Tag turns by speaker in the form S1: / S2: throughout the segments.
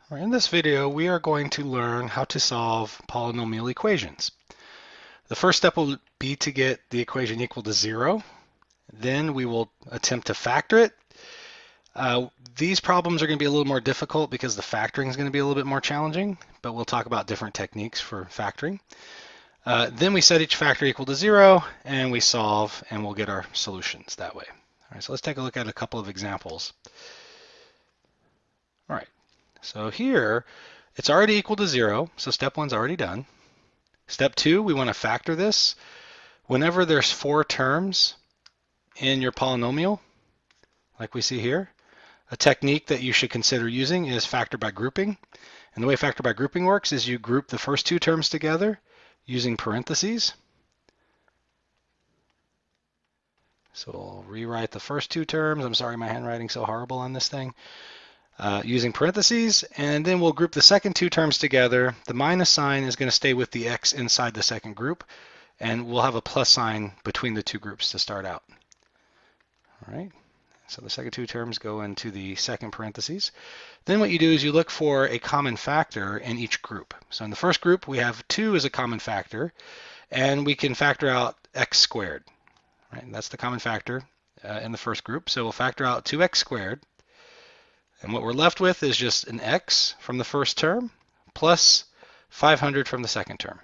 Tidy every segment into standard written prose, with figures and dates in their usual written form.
S1: In this video, we are going to learn how to solve polynomial equations. The first step will be to get the equation equal to 0. Then we will attempt to factor it. These problems are going to be a little more difficult because the factoring is going to be a little bit more challenging, but we'll talk about different techniques for factoring. Then we set each factor equal to 0, and we solve, and we'll get our solutions that way. All right, so let's take a look at a couple of examples. All right. So here, it's already equal to 0, so step 1's already done. Step 2, we want to factor this. Whenever there's 4 terms in your polynomial, like we see here, a technique that you should consider using is factor by grouping. And the way factor by grouping works is you group the first 2 terms together using parentheses. So we'll rewrite the first 2 terms. I'm sorry my handwriting's so horrible on this thing. Using parentheses, and then we'll group the second 2 terms together. The minus sign is going to stay with the x inside the second group, and we'll have a plus sign between the 2 groups to start out. All right, so the second 2 terms go into the second parentheses. Then what you do is you look for a common factor in each group. So in the first group, we have 2 as a common factor, and we can factor out x squared. Right, and that's the common factor in the first group. So we'll factor out 2x squared. And what we're left with is just an x from the first term plus 500 from the second term.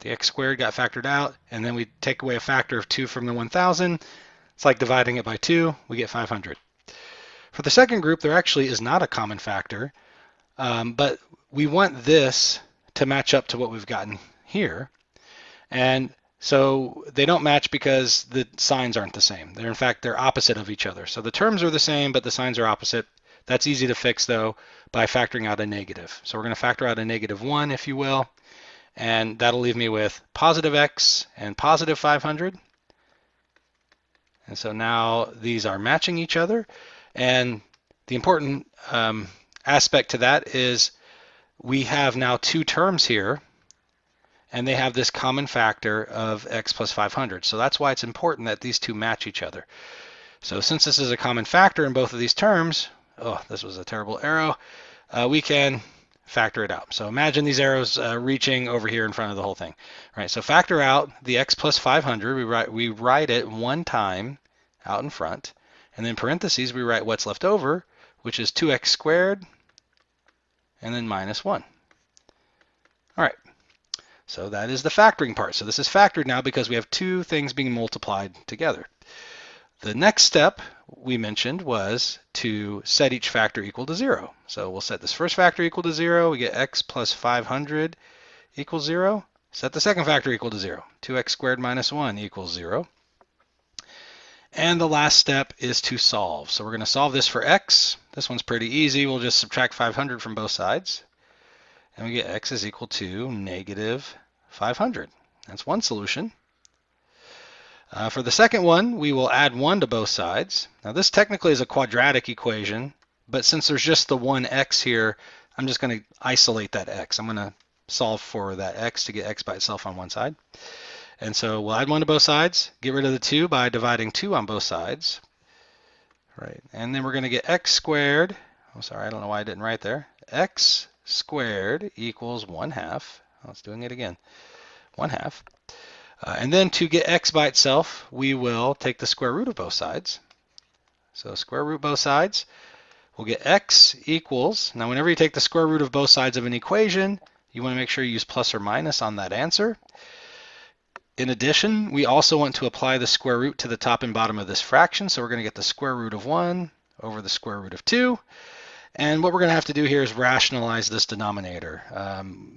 S1: The x squared got factored out, and then we take away a factor of 2 from the 1,000. It's like dividing it by 2. We get 500. For the second group, there actually is not a common factor, but we want this to match up to what we've gotten here. And so they don't match because the signs aren't the same. In fact, they're opposite of each other. So the terms are the same, but the signs are opposite. That's easy to fix, though, by factoring out a negative. So we're going to factor out a -1, if you will, and that'll leave me with positive x and positive 500. And so now these are matching each other. And the important aspect to that is we have now 2 terms here, and they have this common factor of x plus 500. So that's why it's important that these 2 match each other. So since this is a common factor in both of these terms, oh, this was a terrible arrow, we can factor it out. So imagine these arrows reaching over here in front of the whole thing. All right, so factor out the x plus 500. We write it 1 time out in front, and then parentheses, we write what's left over, which is 2x squared, and then -1. All right. So that is the factoring part. So this is factored now because we have 2 things being multiplied together. The next step we mentioned was to set each factor equal to 0. So we'll set this first factor equal to 0. We get x plus 500 equals 0. Set the second factor equal to 0. 2x squared minus 1 equals 0. And the last step is to solve. So we're going to solve this for x. This one's pretty easy. We'll just subtract 500 from both sides. And we get x is equal to -500. That's one solution. For the second one, we will add 1 to both sides. Now this technically is a quadratic equation, but since there's just the one x here, I'm just going to isolate that x. I'm going to solve for that x to get x by itself on one side. And so we'll add 1 to both sides, get rid of the 2 by dividing 2 on both sides. Right, and then we're going to get x squared. Oh, sorry, I don't know why I didn't write there. X squared equals 1/2. Oh, it's doing it again. 1/2. And then to get x by itself, we will take the square root of both sides. So square root both sides, we'll get x equals, now whenever you take the square root of both sides of an equation, you want to make sure you use plus or minus on that answer. In addition, we also want to apply the square root to the top and bottom of this fraction. So we're going to get the square root of 1 over the square root of 2. And what we're going to have to do here is rationalize this denominator.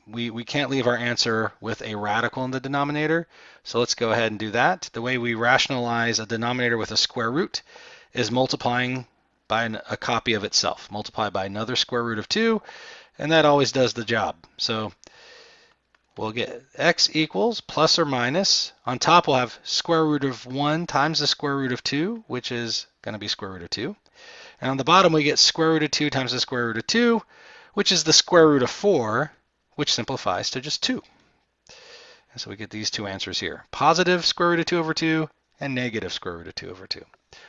S1: We can't leave our answer with a radical in the denominator, so let's go ahead and do that. The way we rationalize a denominator with a square root is multiplying by a copy of itself. Multiply by another square root of 2, and that always does the job. So we'll get x equals plus or minus. On top we'll have square root of 1 times the square root of 2, which is going to be square root of 2. And on the bottom, we get square root of 2 times the square root of 2, which is the square root of 4, which simplifies to just 2. And so we get these 2 answers here. Positive square root of 2 over 2 and negative square root of 2 over 2.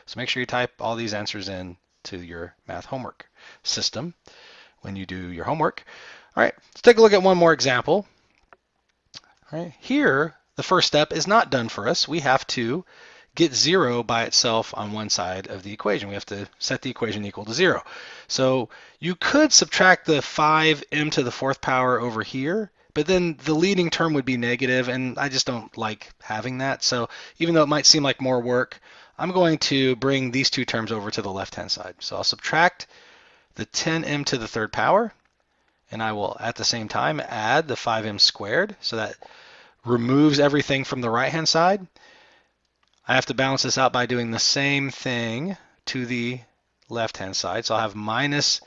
S1: So make sure you type all these answers in to your math homework system. when you do your homework. All right, let's take a look at one more example. All right, here, the first step is not done for us. We have to get 0 by itself on one side of the equation. We have to set the equation equal to 0. So you could subtract the 5m to the 4th power over here, but then the leading term would be negative, and I just don't like having that. So even though it might seem like more work, I'm going to bring these two terms over to the left-hand side. So I'll subtract the 10m to the 3rd power, and I will at the same time add the 5m squared, so that removes everything from the right-hand side. I have to balance this out by doing the same thing to the left-hand side. So I'll have minus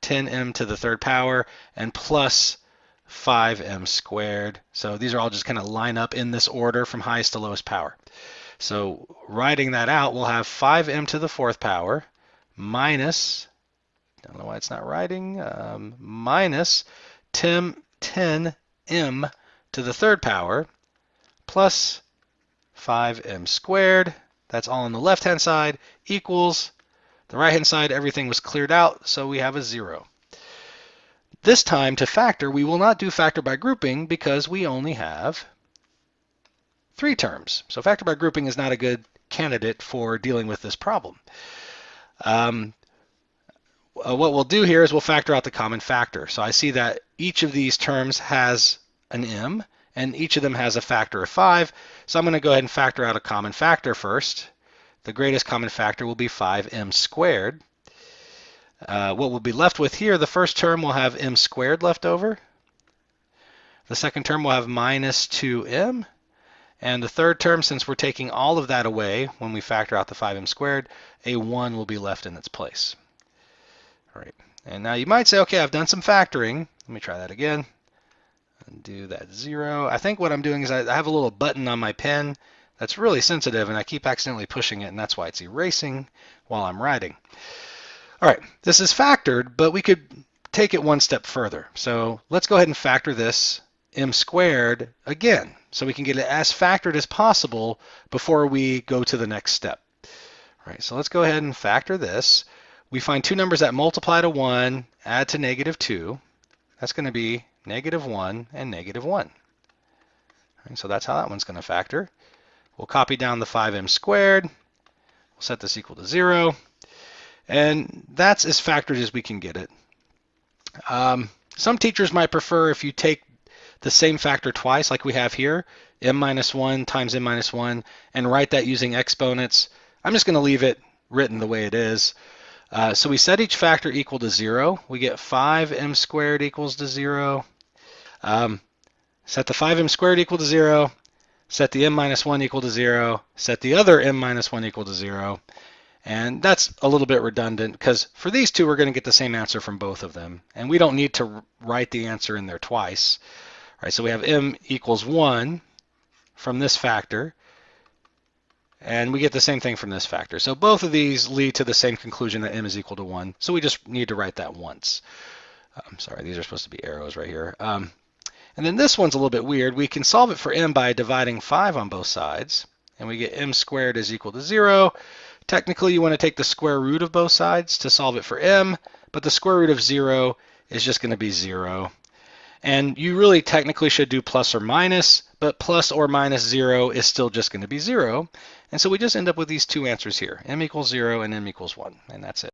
S1: 10m to the 3rd power and plus 5m squared. So these are all just kind of line up in this order from highest to lowest power. So writing that out, we'll have 5m to the 4th power minus, I don't know why it's not writing, minus 10m to the 3rd power plus 5m squared. That's all on the left-hand side, equals the right-hand side. Everything was cleared out, so we have a 0. This time, to factor, we will not do factor by grouping because we only have 3 terms. So factor by grouping is not a good candidate for dealing with this problem. What we'll do here is we'll factor out the common factor. So I see that each of these terms has an m, and each of them has a factor of 5. So I'm going to go ahead and factor out a common factor first. The greatest common factor will be 5m squared. What we'll be left with here, the first term will have m squared left over. The second term will have minus 2m. And the third term, since we're taking all of that away when we factor out the 5m squared, a 1 will be left in its place. All right. And now you might say, okay, I've done some factoring. Let me try that again. Do that 0. I think what I'm doing is I have a little button on my pen that's really sensitive, and I keep accidentally pushing it, and that's why it's erasing while I'm writing. All right, this is factored, but we could take it one step further. So let's go ahead and factor this m squared again, so we can get it as factored as possible before we go to the next step. All right, so let's go ahead and factor this. We find two numbers that multiply to 1, add to negative 2. That's going to be negative 1 and negative 1. And so that's how that one's going to factor. We'll copy down the 5m squared. We'll set this equal to 0. And that's as factored as we can get it. Some teachers might prefer if you take the same factor twice, like we have here, m minus 1 times m minus 1, and write that using exponents. I'm just going to leave it written the way it is. So we set each factor equal to 0. We get 5m squared equals to 0. Set the 5m squared equal to 0. Set the m minus 1 equal to 0. Set the other m minus 1 equal to 0. And that's a little bit redundant because for these two, we're going to get the same answer from both of them. And we don't need to write the answer in there twice. All right, so we have m equals 1 from this factor. And we get the same thing from this factor. So both of these lead to the same conclusion that m is equal to 1. So we just need to write that once. Sorry, these are supposed to be arrows right here. And then this one's a little bit weird. We can solve it for m by dividing 5 on both sides. And we get m squared is equal to 0. Technically, you want to take the square root of both sides to solve it for m. But the square root of 0 is just going to be 0. And you really technically should do plus or minus. But plus or minus 0 is still just going to be 0. And so we just end up with these two answers here, m equals 0 and m equals 1, and that's it.